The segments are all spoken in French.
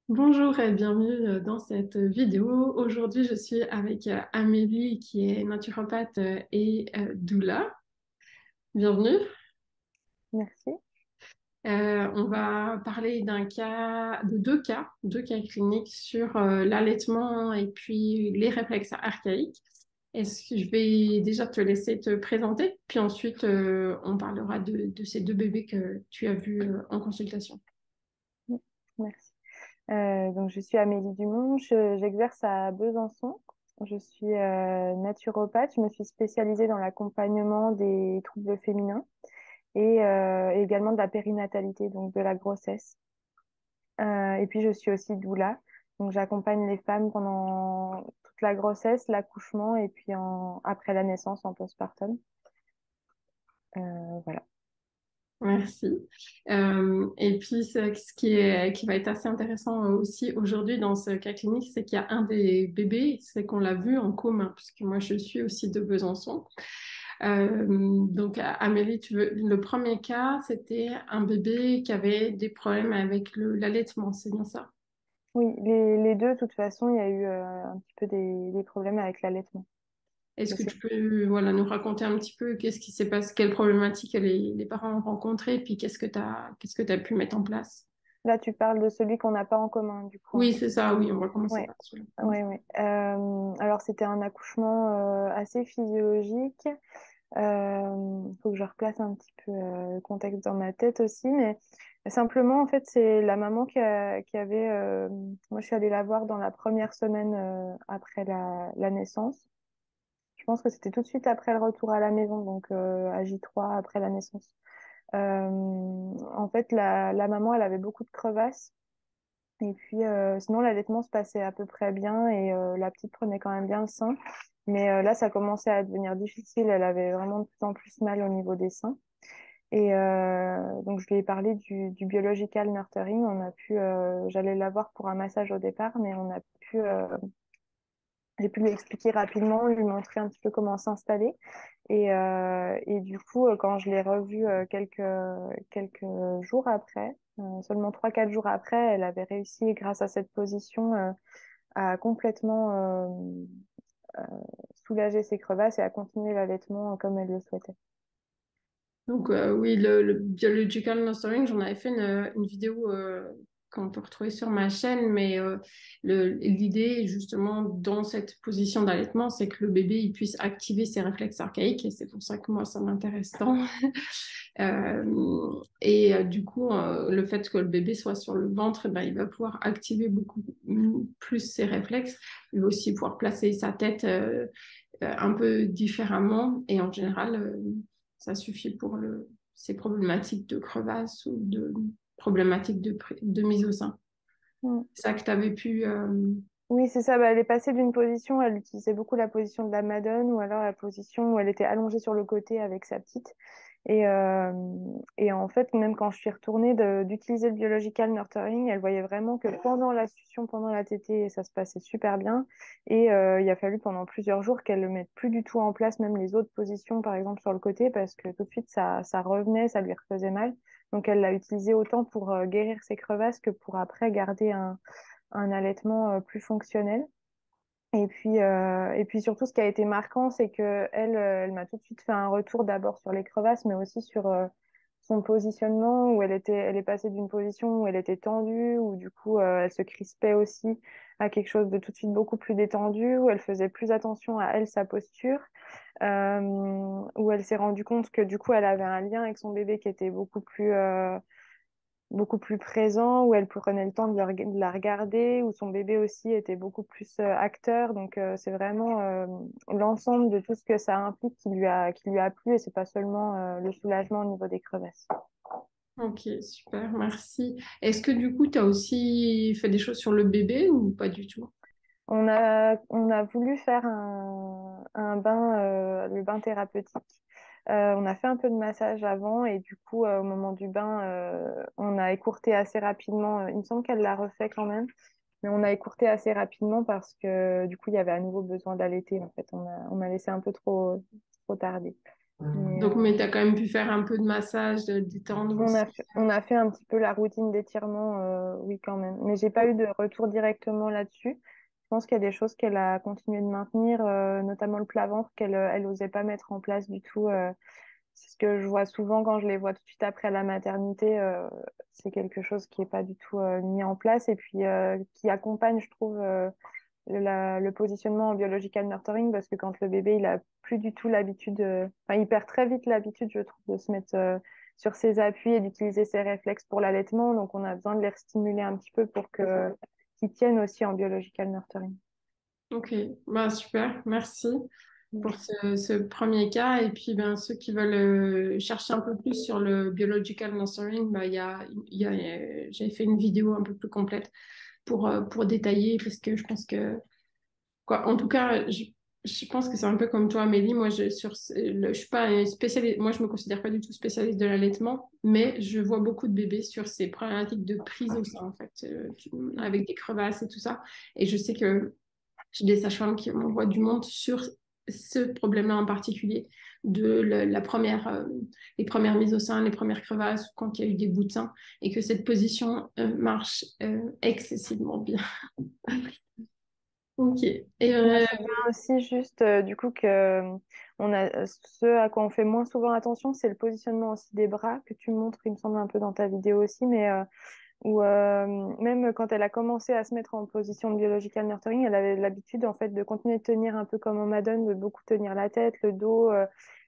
Bonjour et bienvenue dans cette vidéo. Aujourd'hui, je suis avec Amélie qui est naturopathe et doula. Bienvenue. Merci. On va parler de deux cas cliniques sur l'allaitement et puis les réflexes archaïques. Est-ce que je vais déjà te laisser te présenter, puis ensuite on parlera de ces deux bébés que tu as vus en consultation. Merci. Donc, je suis Amélie Dumont, j'exerce à Besançon. Je suis naturopathe. Je me suis spécialisée dans l'accompagnement des troubles féminins et également de la périnatalité, donc de la grossesse. Et puis, je suis aussi doula. Donc, j'accompagne les femmes pendant toute la grossesse, l'accouchement et puis après la naissance en postpartum. Voilà. Merci. Et puis, qui va être assez intéressant aussi aujourd'hui dans ce cas clinique, c'est qu'il y a un des bébés, c'est qu'on l'a vu en commun, puisque moi, je suis aussi de Besançon. Donc, Amélie, le premier cas, c'était un bébé qui avait des problèmes avec l'allaitement, c'est bien ça? Oui, les deux, de toute façon, il y a eu un petit peu des problèmes avec l'allaitement. Est-ce Et que c'est tu peux, voilà, nous raconter un petit peu qu'est-ce qui s'est passé, quelles problématiques les parents ont rencontrées, puis qu'est-ce que tu as pu mettre en place? Là, tu parles de celui qu'on n'a pas en commun, du coup, hein. Oui, c'est ça, oui, on va commencer Ouais, par celui-là. ouais. Alors, c'était un accouchement assez physiologique. Faut que je replace un petit peu le contexte dans ma tête aussi, mais simplement, en fait, c'est la maman qui avait. Moi, je suis allée la voir dans la première semaine après la naissance. Je pense que c'était tout de suite après le retour à la maison, donc à J3 après la naissance. En fait, la maman, elle avait beaucoup de crevasses. Et puis, sinon, l'allaitement se passait à peu près bien et la petite prenait quand même bien le sein. Mais là, ça commençait à devenir difficile. Elle avait vraiment de plus en plus mal au niveau des seins. Et donc, je lui ai parlé du biological nurturing. J'allais la voir pour un massage au départ, mais j'ai pu lui expliquer rapidement, lui montrer un petit peu comment s'installer. Et du coup, quand je l'ai revue quelques jours après, seulement 3-4 jours après, elle avait réussi, grâce à cette position, à complètement euh, soulager ses crevasses et à continuer l'allaitement comme elle le souhaitait. Donc, oui, le Biological Nurturing, j'en avais fait une vidéo qu'on peut retrouver sur ma chaîne, mais l'idée, justement, dans cette position d'allaitement, c'est que le bébé il puisse activer ses réflexes archaïques, et c'est pour ça que moi, ça m'intéresse tant. Du coup, le fait que le bébé soit sur le ventre, eh ben, il va pouvoir activer beaucoup plus ses réflexes. Il va aussi pouvoir placer sa tête un peu différemment, et en général, ça suffit pour ces problématiques de crevasse ou de problématiques de mise au sein. Mm. C'est ça que tu avais pu... Oui, c'est ça. Bah, elle est passée d'une position, elle utilisait beaucoup la position de la Madone ou alors la position où elle était allongée sur le côté avec sa petite. Et, euh, et en fait, même quand je suis retournée d'utiliser le biological nurturing, elle voyait vraiment que pendant la succion, pendant la tétée, ça se passait super bien. Et il a fallu pendant plusieurs jours qu'elle ne mette plus du tout en place, même les autres positions, par exemple sur le côté, parce que tout de suite, ça revenait, ça lui refaisait mal. Donc, elle l'a utilisé autant pour guérir ses crevasses que pour après garder un allaitement plus fonctionnel. Et puis surtout, ce qui a été marquant, c'est que elle m'a tout de suite fait un retour d'abord sur les crevasses, mais aussi sur son positionnement, où elle est passée d'une position où elle était tendue, où du coup, elle se crispait aussi, à quelque chose de tout de suite beaucoup plus détendu, où elle faisait plus attention à elle, sa posture, où elle s'est rendue compte que du coup, elle avait un lien avec son bébé qui était beaucoup plus présent, où elle prenait le temps de la regarder, où son bébé aussi était beaucoup plus acteur. Donc c'est vraiment l'ensemble de tout ce que ça implique qui lui a plu et c'est pas seulement le soulagement au niveau des crevasses. Ok, super, merci. Est-ce que du coup, tu as aussi fait des choses sur le bébé ou pas du tout? On a voulu faire un bain, le bain thérapeutique. On a fait un peu de massage avant et du coup, au moment du bain, on a écourté assez rapidement. Il me semble qu'elle l'a refait quand même. Mais on a écourté assez rapidement parce que du coup, il y avait à nouveau besoin d'allaiter. En fait, on a laissé un peu trop tarder. Mais, Donc, mais tu as quand même pu faire un peu de massage, de détendre aussi. on a fait un petit peu la routine d'étirement, oui, quand même. Mais j'ai pas eu de retour directement là-dessus. Je pense qu'il y a des choses qu'elle a continué de maintenir, notamment le plat-ventre elle osait pas mettre en place du tout. C'est ce que je vois souvent quand je les vois tout de suite après la maternité. C'est quelque chose qui est pas du tout mis en place et puis qui accompagne, je trouve, le positionnement en biological nurturing parce que quand le bébé il a plus du tout l'habitude, enfin il perd très vite l'habitude, je trouve, de se mettre sur ses appuis et d'utiliser ses réflexes pour l'allaitement. Donc on a besoin de les stimuler un petit peu pour que qu'ils tiennent aussi en biological nurturing. Ok, bah, super, merci pour ce premier cas. Et puis, ben, ceux qui veulent chercher un peu plus sur le biological nurturing, bah, j'ai fait une vidéo un peu plus complète pour détailler, parce que je pense que, quoi, en tout cas, je pense que c'est un peu comme toi, Amélie. Moi, je suis pas un spécialiste, moi, je me considère pas du tout spécialiste de l'allaitement, mais je vois beaucoup de bébés sur ces problématiques de prise au sein, en fait, avec des crevasses et tout ça. Et je sais que j'ai des sages-femmes qui m'envoient du monde sur ce problème-là en particulier, les premières mises au sein, les premières crevasses, quand il y a eu des bouts de sein, et que cette position marche excessivement bien. Ok. Et Moi, c'est bien aussi juste du coup que on a ce à quoi on fait moins souvent attention, c'est le positionnement aussi des bras que tu montres, il me semble un peu dans ta vidéo aussi, mais où même quand elle a commencé à se mettre en position de biological nurturing, elle avait l'habitude en fait de continuer de tenir un peu comme on Madone, de beaucoup tenir la tête, le dos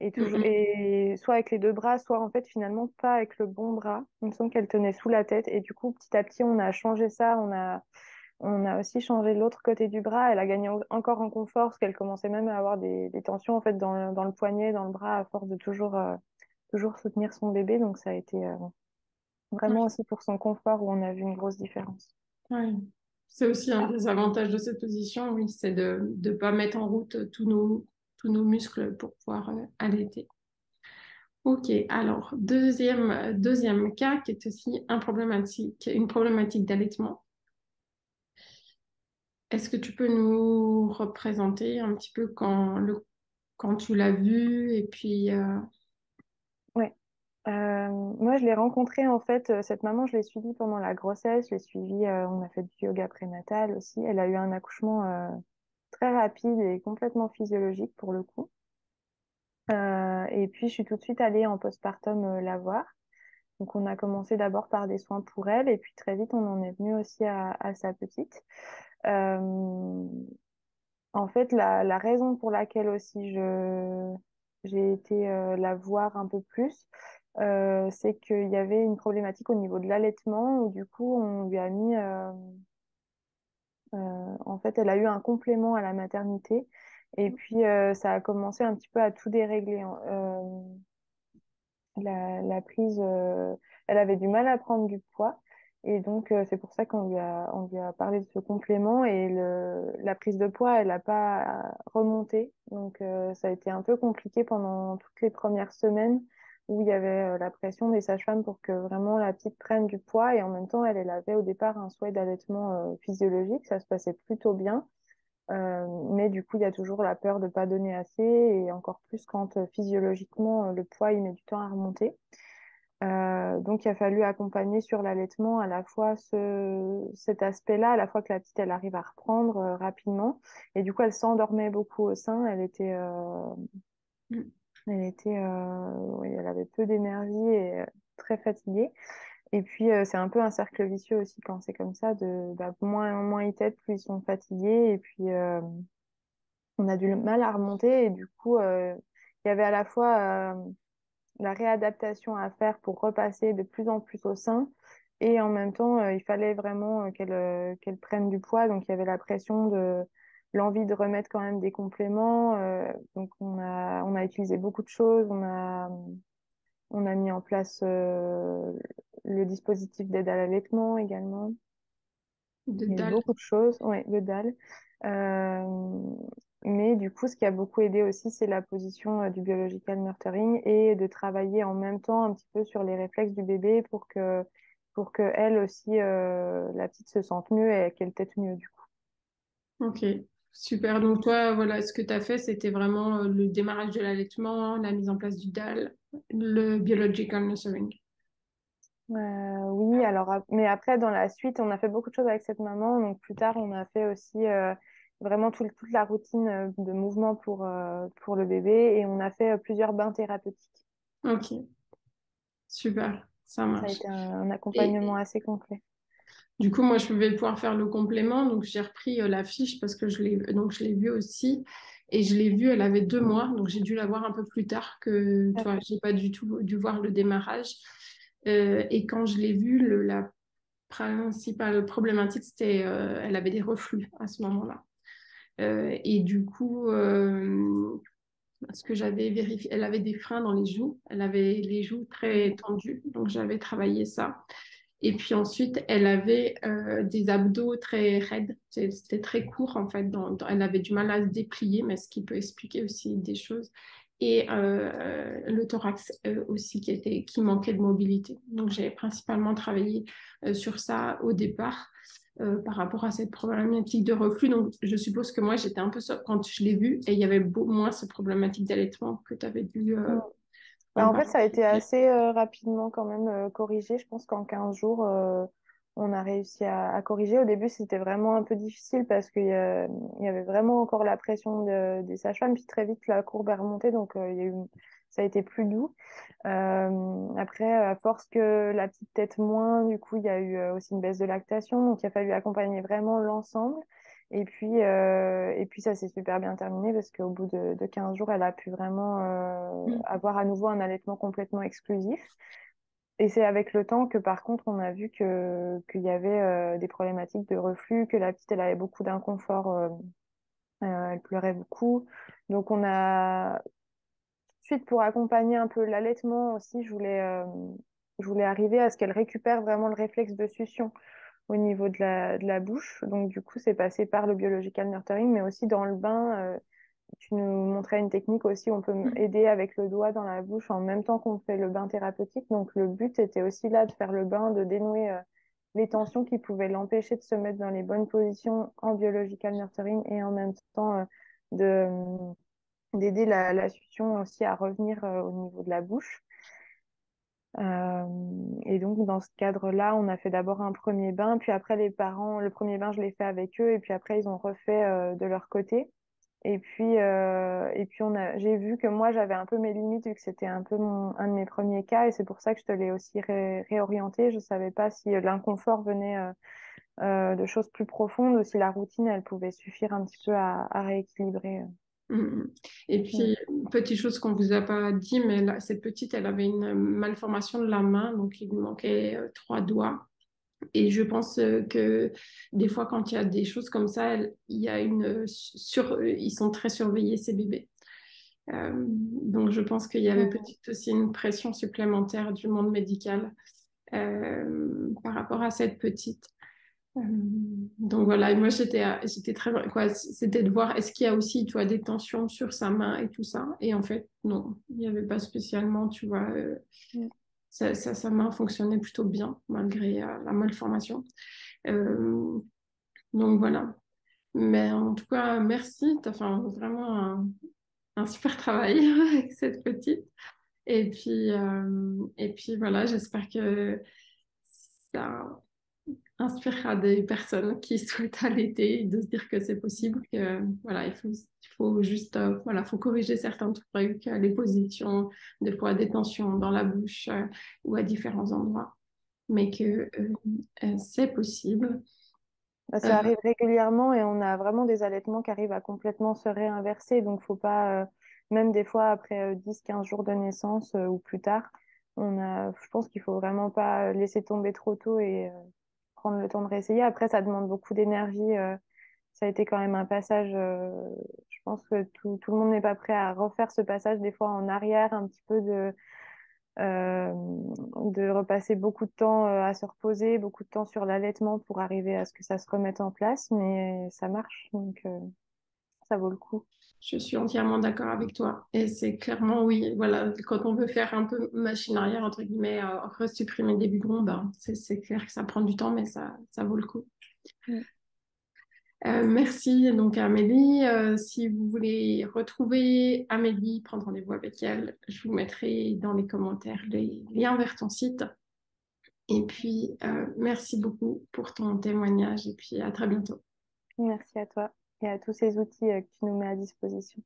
et mm, toujours mm. et soit avec les deux bras, soit en fait finalement pas avec le bon bras. Il me semble qu'elle tenait sous la tête et du coup petit à petit on a changé ça, on a aussi changé l'autre côté du bras. Elle a gagné encore en confort parce qu'elle commençait même à avoir des tensions en fait dans le poignet, dans le bras, à force de toujours soutenir son bébé. Donc ça a été vraiment Ouais, aussi pour son confort où on a vu une grosse différence. ouais. C'est aussi un des avantages de cette position, oui, c'est de ne pas mettre en route tous nos muscles pour pouvoir allaiter. Ok, alors deuxième cas qui est aussi une problématique d'allaitement. Est-ce que tu peux nous représenter un petit peu quand tu l'as vu et puis Ouais. Moi, je l'ai rencontrée en fait, cette maman, je l'ai suivie pendant la grossesse, je l'ai suivie, on a fait du yoga prénatal aussi. Elle a eu un accouchement très rapide et complètement physiologique pour le coup. Et puis, je suis tout de suite allée en postpartum la voir. Donc, on a commencé d'abord par des soins pour elle, et puis très vite, on en est venu aussi à sa petite. Euh, En fait, la raison pour laquelle aussi j'ai été la voir un peu plus, c'est qu'il y avait une problématique au niveau de l'allaitement, où du coup, on lui a mis, en fait, elle a eu un complément à la maternité, et puis ça a commencé un petit peu à tout dérégler, hein. La prise, elle avait du mal à prendre du poids. Et donc, c'est pour ça on lui a parlé de ce complément. Et la prise de poids, elle n'a pas remonté. Donc, ça a été un peu compliqué pendant toutes les premières semaines où il y avait la pression des sages-femmes pour que vraiment la petite prenne du poids. Et en même temps, elle avait au départ un souhait d'allaitement physiologique. Ça se passait plutôt bien. Mais du coup, il y a toujours la peur de ne pas donner assez et encore plus quand physiologiquement le poids il met du temps à remonter. Donc, il a fallu accompagner sur l'allaitement à la fois cet aspect-là, à la fois que la petite elle arrive à reprendre rapidement. Et du coup, elle s'endormait beaucoup au sein. Oui, elle avait peu d'énergie et très fatiguée. Et puis, c'est un peu un cercle vicieux aussi quand c'est comme ça, moins ils t'aident, plus ils sont fatigués. Et puis, on a du mal à remonter et du coup, il y avait à la fois la réadaptation à faire pour repasser de plus en plus au sein et en même temps, il fallait vraiment qu'elle prenne du poids. Donc, il y avait la pression de l'envie de remettre quand même des compléments. Donc, on a utilisé beaucoup de choses. On a mis en place le dispositif d'aide à l'allaitement également. de Il y a eu dalle? beaucoup de choses, ouais, le DAL. Euh, mais du coup, ce qui a beaucoup aidé aussi, c'est la position du biological nurturing et de travailler en même temps un petit peu sur les réflexes du bébé pour que elle aussi, la petite se sente mieux et qu'elle tète mieux du coup. Ok. Super. Donc toi, voilà, ce que tu as fait, c'était vraiment le démarrage de l'allaitement, la mise en place du DAL, le biological nurturing. Oui, alors, mais après, dans la suite, on a fait beaucoup de choses avec cette maman. Donc, plus tard, on a fait aussi vraiment toute la routine de mouvement pour le bébé et on a fait plusieurs bains thérapeutiques. Ok, super, ça Ça a marche. été un Et accompagnement assez complet. du coup, moi, je vais pouvoir faire le complément. Donc, j'ai repris la fiche parce que je l'ai vue aussi. Et je l'ai vue, elle avait 2 mois. Donc, j'ai dû la voir un peu plus tard que toi. J'ai pas du tout dû voir le démarrage. Et quand je l'ai vue, la principale problématique, c'était elle avait des reflux à ce moment-là. Et du coup, ce que j'avais vérifié, elle avait des freins dans les joues. Elle avait les joues très tendues. Donc, j'avais travaillé ça. Et puis ensuite, elle avait des abdos très raides. C'était très court en fait. Elle avait du mal à se déplier, mais ce qui peut expliquer aussi des choses. Et le thorax aussi qui manquait de mobilité. Donc j'ai principalement travaillé sur ça au départ par rapport à cette problématique de reflux. Donc je suppose que moi j'étais un peu quand je l'ai vue et il y avait moins ce problématique d'allaitement que tu avais dû Mm. Bah, en en fait, ça a été particulier. assez rapidement quand même corrigé. Je pense qu'en 15 jours, on a réussi à corriger. Au début, c'était vraiment un peu difficile parce il y avait vraiment encore la pression des sages-femmes. Puis très vite, la courbe est remontée, donc ça a été plus doux. Après, à force que la petite tête moins, du coup, il y a eu aussi une baisse de lactation. Donc, il a fallu accompagner vraiment l'ensemble. Et puis ça s'est super bien terminé parce qu'au bout de 15 jours, elle a pu vraiment avoir à nouveau un allaitement complètement exclusif. Et c'est avec le temps que par contre, on a vu qu'il y avait des problématiques de reflux, que la petite, elle avait beaucoup d'inconfort, elle pleurait beaucoup. Donc on a suite pour accompagner un peu l'allaitement aussi, je voulais arriver à ce qu'elle récupère vraiment le réflexe de succion au niveau de la bouche. Donc, du coup, c'est passé par le biological nurturing, mais aussi dans le bain. Tu nous montrais une technique aussi, on peut aider avec le doigt dans la bouche en même temps qu'on fait le bain thérapeutique. Donc, le but était aussi là de faire le bain, de dénouer les tensions qui pouvaient l'empêcher de se mettre dans les bonnes positions en biological nurturing et en même temps de, d'aider la succion aussi à revenir au niveau de la bouche. Et donc, dans ce cadre-là, on a fait d'abord un premier bain, puis après, les parents, le premier bain, je l'ai fait avec eux, et puis après, ils ont refait de leur côté. Et puis j'ai vu que moi, j'avais un peu mes limites, vu que c'était un peu un de mes premiers cas, et c'est pour ça que je te l'ai aussi réorienté. Je savais pas si l'inconfort venait de choses plus profondes, ou si la routine, elle pouvait suffire un petit peu à rééquilibrer. Mhm. Et Mm. puis, petite chose qu'on vous a pas dit, mais cette petite, elle avait une malformation de la main, donc il lui manquait 3 doigts. Et je pense que des fois, quand il y a des choses comme ça, il y a ils sont très surveillés, ces bébés. Donc, je pense qu'il y avait Mm. peut-être aussi une pression supplémentaire du monde médical par rapport à cette petite. Euh, donc voilà, et moi j'étais très quoi, c'était de voir est-ce qu'il y a aussi tu vois des tensions sur sa main et tout ça. Et en fait non, il n'y avait pas spécialement, tu vois, Mm. sa main fonctionnait plutôt bien malgré la malformation. Euh, donc voilà. Mais en tout cas, merci, tu as fait vraiment un super travail avec cette petite. Et puis voilà, j'espère que ça inspirera des personnes qui souhaitent allaiter et de se dire que c'est possible, que voilà, il faut juste voilà, faut corriger certains trucs, les positions, des fois des tensions dans la bouche ou à différents endroits, mais que c'est possible. Bah, Euh, ça arrive régulièrement et on a vraiment des allaitements qui arrivent à complètement se réinverser. Donc, faut pas, même des fois après 10-15 jours de naissance ou plus tard, je pense qu'il faut vraiment pas laisser tomber trop tôt et prendre le temps de réessayer. Après, ça demande beaucoup d'énergie. Ça a été quand même un passage. Je pense que tout le monde n'est pas prêt à refaire ce passage des fois en arrière, un petit peu euh, de repasser beaucoup de temps à se reposer, beaucoup de temps sur l'allaitement pour arriver à ce que ça se remette en place, mais ça marche, donc ça vaut le coup. je suis entièrement d'accord avec toi. Et c'est clairement, oui, voilà, quand on veut faire un peu machine arrière, entre guillemets, resupprimer des biberons, ben, c'est clair que ça prend du temps, mais ça vaut le coup. Mm. Merci donc Amélie. Si vous voulez retrouver Amélie, prendre rendez-vous avec elle, je vous mettrai dans les commentaires les liens vers ton site. Et puis, merci beaucoup pour ton témoignage et puis à très bientôt. Merci à toi et à tous ces outils que tu nous mets à disposition.